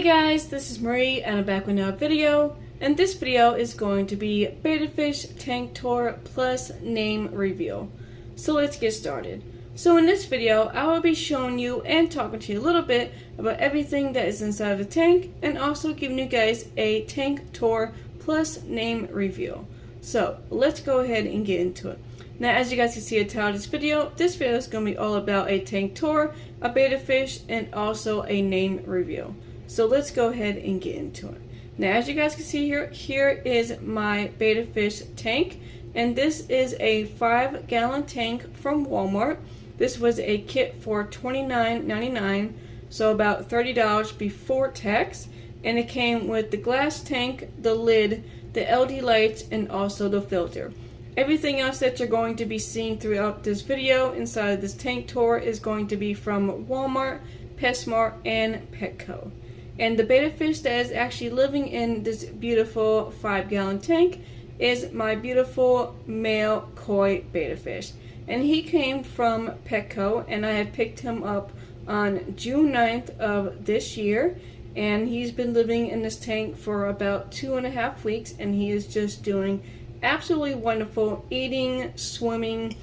guys, this is Marie and I'm back with another video, and this video is going to be Betta Fish Tank Tour plus name reveal. So let's get started. So in this video, I will be showing you and talking to you a little bit about everything that is inside of the tank, and also giving you guys a tank tour plus name reveal. So let's go ahead and get into it. Now, as you guys can see at the title of this video is going to be all about a tank tour, a Betta Fish, and also a name reveal. So let's go ahead and get into it. Now, as you guys can see here is my Betta Fish tank, and this is a 5-gallon tank from Walmart. This was a kit for $29.99, so about $30 before tax, and it came with the glass tank, the lid, the LED lights, and also the filter. Everything else that you're going to be seeing throughout this video inside of this tank tour is going to be from Walmart, PetSmart, and Petco. And the Betta Fish that is actually living in this beautiful 5-gallon tank is my beautiful male koi Betta Fish. And he came from Petco, and I had picked him up on June 9th of this year. And he's been living in this tank for about 2.5 weeks, and he is just doing absolutely wonderful, eating, swimming,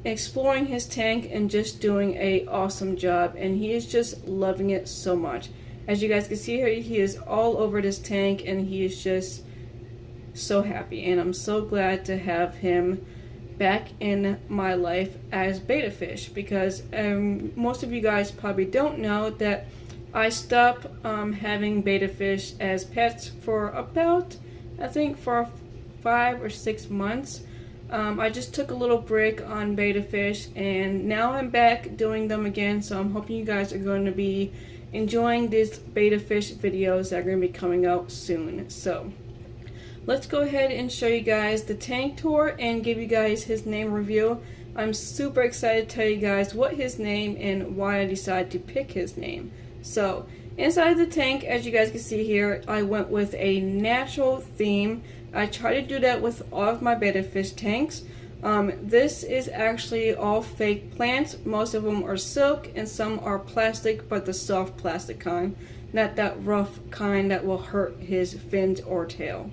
exploring his tank, and just doing an awesome job. And he is just loving it so much. As you guys can see here, he is all over this tank, and he is just so happy. And I'm so glad to have him back in my life as Betta Fish, because most of you guys probably don't know that I stopped having Betta Fish as pets for about, I think, for 5 or 6 months. I just took a little break on Betta Fish, and now I'm back doing them again. So I'm hoping you guys are going to be enjoying these Betta Fish videos that are going to be coming out soon. So let's go ahead and show you guys the tank tour and give you guys his name review. I'm super excited to tell you guys what his name and why I decided to pick his name. So inside the tank, as you guys can see here, I went with a natural theme. I try to do that with all of my Betta Fish tanks. This is actually all fake plants. Most of them are silk and some are plastic, but the soft plastic kind, not that rough kind that will hurt his fins or tail.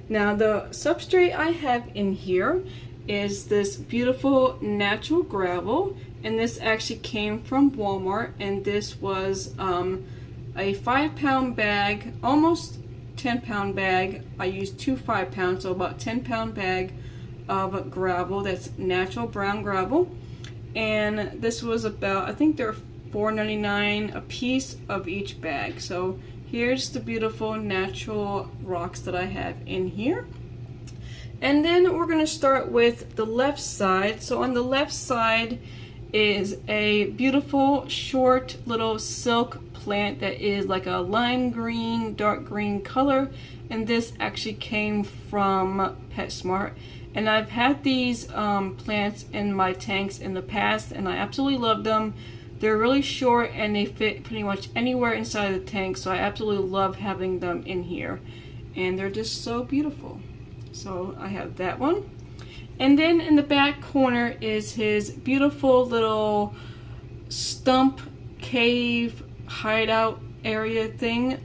Now, the substrate I have in here is this beautiful natural gravel, and this actually came from Walmart, and this was a 5-pound bag, almost 10-pound bag. I used 2 5-pounds, so about 10-pound bag of gravel. That's natural brown gravel, and this was about, I think they're $4.99 a piece of each bag. So here's the beautiful natural rocks that I have in here. And then we're going to start with the left side. So on the left side is a beautiful short little silk plant that is like a lime green, dark green color, and this actually came from PetSmart. And I've had these plants in my tanks in the past, and I absolutely love them. They're really short and they fit pretty much anywhere inside the tank, so I absolutely love having them in here. And they're just so beautiful. So I have that one. And then in the back corner is his beautiful little stump cave hideout area thing.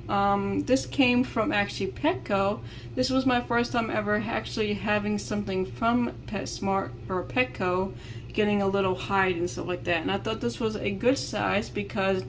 This came from actually Petco. This was my first time ever actually having something from PetSmart or Petco, getting a little hide and stuff like that. And I thought this was a good size because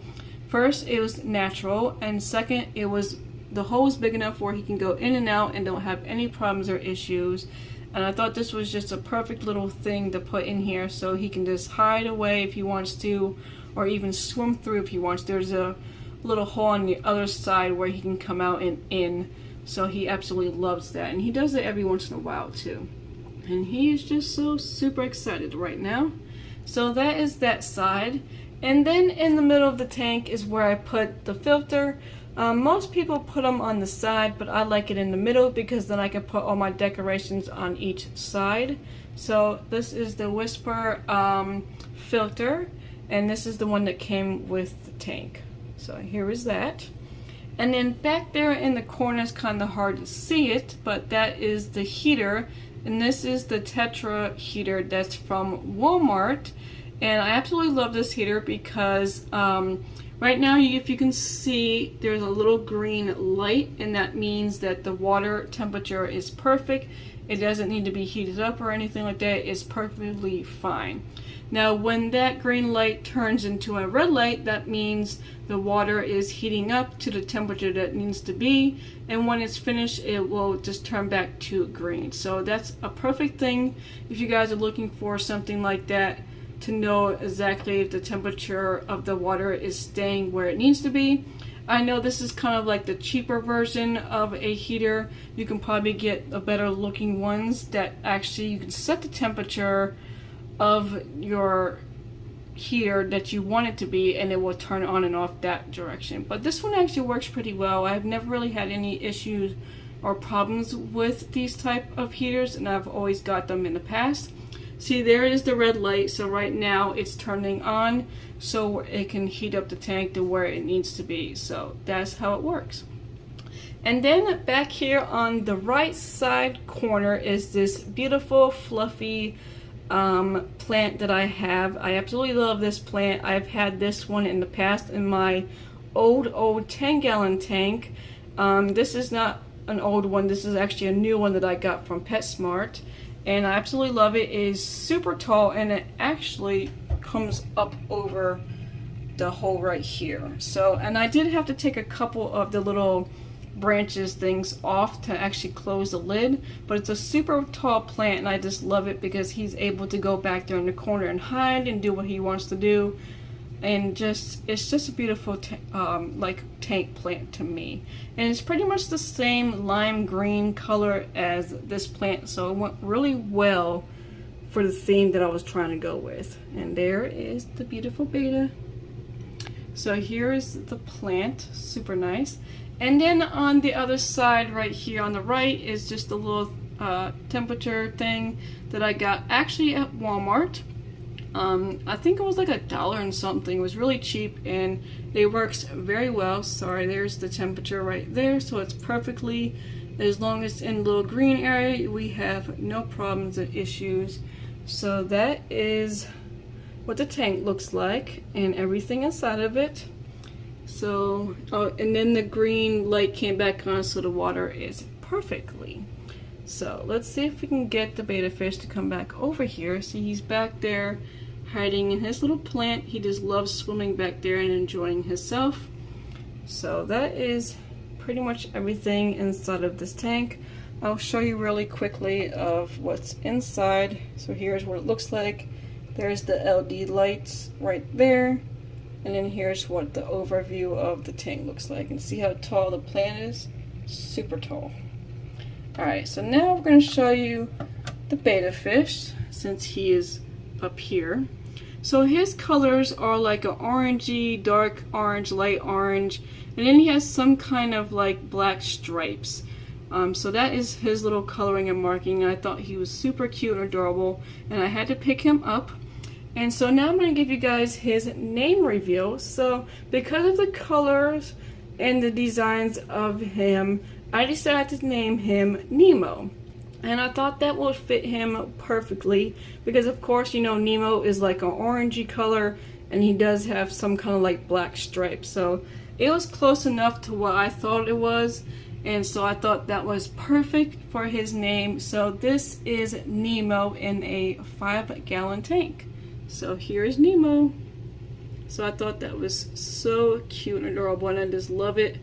first, it was natural, and second, it was, the hole was big enough where he can go in and out and don't have any problems or issues. And I thought this was just a perfect little thing to put in here so he can just hide away if he wants to, or even swim through if he wants. There's a little hole on the other side where he can come out and in, so he absolutely loves that. And he does it every once in a while too. And he is just so super excited right now. So that is that side. And then in the middle of the tank is where I put the filter. Most people put them on the side, but I like it in the middle because then I can put all my decorations on each side. So this is the Whisper filter, and this is the one that came with the tank. So here is that. And then back there in the corner, is kind of hard to see it, but that is the heater. And this is the Tetra heater that's from Walmart. And I absolutely love this heater because Right now, if you can see, there's a little green light, and that means that the water temperature is perfect. It doesn't need to be heated up or anything like that. It's perfectly fine. Now, when that green light turns into a red light, that means the water is heating up to the temperature that it needs to be, and when it's finished, it will just turn back to green. So that's a perfect thing if you guys are looking for something like that, to know exactly if the temperature of the water is staying where it needs to be. I know this is kind of like the cheaper version of a heater. You can probably get a better looking ones that actually you can set the temperature of your heater that you want it to be, and it will turn on and off that direction. But this one actually works pretty well. I've never really had any issues or problems with these type of heaters, and I've always got them in the past. See, there is the red light, so right now it's turning on so it can heat up the tank to where it needs to be. So that's how it works. And then back here on the right side corner is this beautiful fluffy plant that I have. I absolutely love this plant. I've had this one in the past in my old 10-gallon tank. This is not an old one. This is actually a new one that I got from PetSmart, and I absolutely love it. It is super tall, and it actually comes up over the hole right here. So, and I did have to take a couple of the little branches things off to actually close the lid, but it's a super tall plant, and I just love it because he's able to go back there in the corner and hide and do what he wants to do, and it's just a beautiful like tank plant to me. And it's pretty much the same lime green color as this plant, so it went really well for the theme that I was trying to go with. And there is the beautiful Betta. So here's the plant, super nice. And then on the other side right here on the right is just a little temperature thing that I got actually at Walmart. I think it was like $1 and something. It was really cheap, and it works very well. Sorry, there's the temperature right there, so it's perfectly, as long as it's in the little green area, we have no problems or issues. So that is what the tank looks like and everything inside of it. So, and then the green light came back on, so the water is perfectly. So let's see if we can get the betta fish to come back over here. See, he's back there hiding in his little plant. He just loves swimming back there and enjoying himself. So that is pretty much everything inside of this tank. I'll show you really quickly of what's inside. So here's what it looks like. There's the LED lights right there. And then here's what the overview of the tank looks like. And see how tall the plant is? Super tall. Alright, so now we're going to show you the betta fish, since he is up here. So his colors are like an orangey, dark orange, light orange, and then he has some kind of like black stripes. So that is his little coloring and marking. I thought he was super cute and adorable, and I had to pick him up. And so now I'm going to give you guys his name reveal. So because of the colors and the designs of him, I decided to name him Nemo. And I thought that would fit him perfectly because, of course, you know, Nemo is like an orangey color, and he does have some kind of like black stripes. So it was close enough to what I thought it was, and so I thought that was perfect for his name. So this is Nemo in a 5-gallon tank. So here's Nemo. So I thought that was so cute and adorable, and I just love it.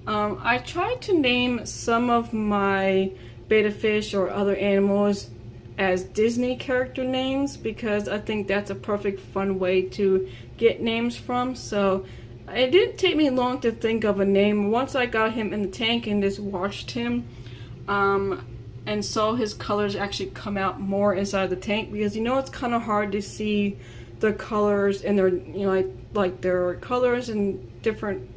I tried to name some of my betta fish or other animals as Disney character names because I think that's a perfect fun way to get names from. So it didn't take me long to think of a name. Once I got him in the tank and just watched him and saw his colors actually come out more inside the tank, because you know it's kind of hard to see the colors and their, you know, like their colors and different,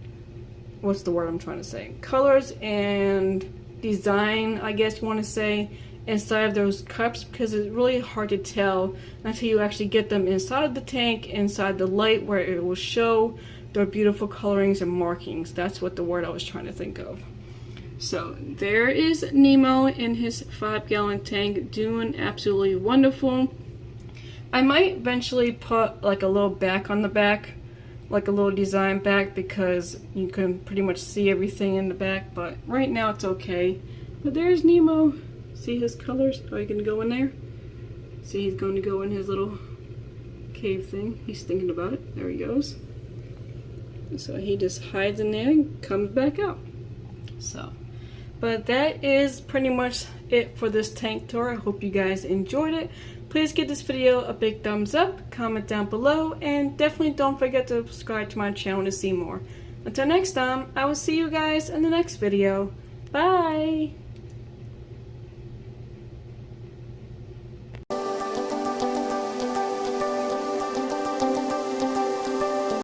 what's the word I'm trying to say, colors and design, I guess you want to say, inside of those cups, because it's really hard to tell until you actually get them inside of the tank, inside the light where it will show their beautiful colorings and markings. That's what the word I was trying to think of. So there is Nemo in his 5-gallon tank, doing absolutely wonderful. I might eventually put like a little back on the back like a little design back because you can pretty much see everything in the back, but right now it's okay. But there's Nemo. See his colors? Are you gonna go in there? See, he's going to go in his little cave thing. He's thinking about it. There he goes. So he just hides in there and comes back out. So, but that is pretty much it for this tank tour. I hope you guys enjoyed it. Please give this video a big thumbs up, comment down below, and definitely don't forget to subscribe to my channel to see more. Until next time, I will see you guys in the next video. Bye!